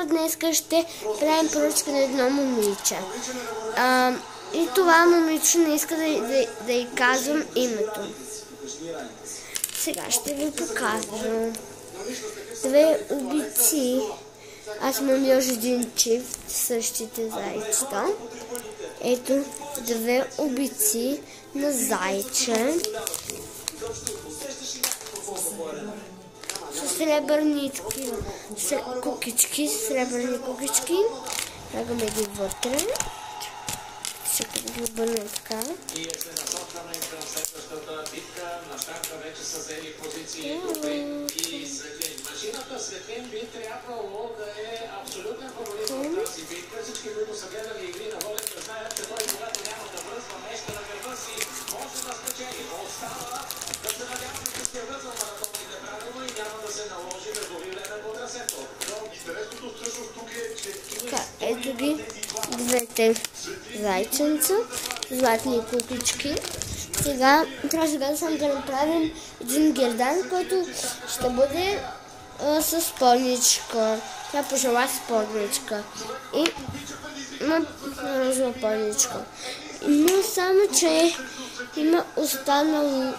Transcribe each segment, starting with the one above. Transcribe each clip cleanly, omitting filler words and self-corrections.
първо днес ще правим поръчка на едно момиче. И това момиче не иска да й казвам името. Сега ще ви покажа две убийци. Аз имам още един чифт, същите зайчета. Ето две убийци на зайче. С сребърни кукички, сребърни кукички. Слагаме ги вътре. Ще ги обърна така. Машината Светлин би трябвало да е абсолютен фаворит в тази битка. Всички, които са гледали игри на волята, знаят, че той, когато няма да връзва мечка на гърба си, може да спечели. Остава да се надяваме, че ще връзва маратоните правилно и няма да се наложи да го вилена по трасето. Но интересното всъщност тук е, че... Ето ги двете зайченца, златни кукички. Сега трябва да направим един гердан, който ще бъде с спорничка. Тя пожела спорничка. И има розова спорничка. Но само, че има останало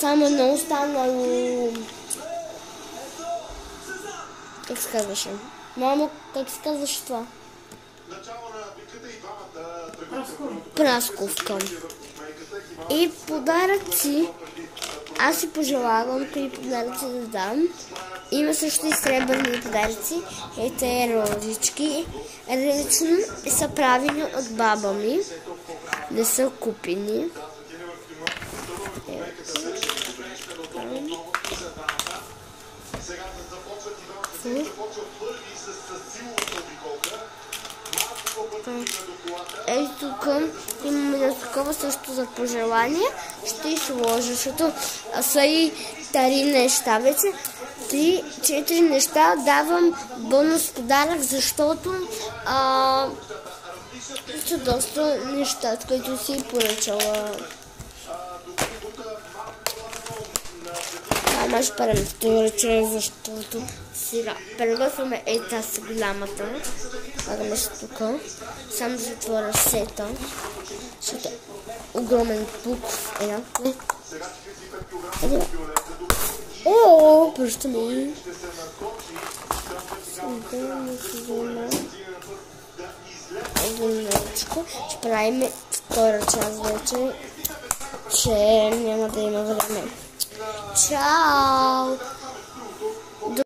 само едно останало. Как се казваше? Мамо, как се казваше това? Прасковка. И подаръци. Аз си пожелавам кои подаръци да дам. Има също и сребърни подаръци. Ето е розички. Различно са правени от баба ми. Не са купени. Ето тук имаме такова също за пожелание. Ще изложа, защото са и тари неща. Вече 3-4 неща давам бонус подарък, защото са доста неща, с които си поръчала. Аз парам вторича, защото сега преготвяме тази голямата. Слагаме се тук. Само да затворя сета, защото е огромен пук. О, просто ми. Единичко. Ще правим втора част вече, че няма да има време. Чао!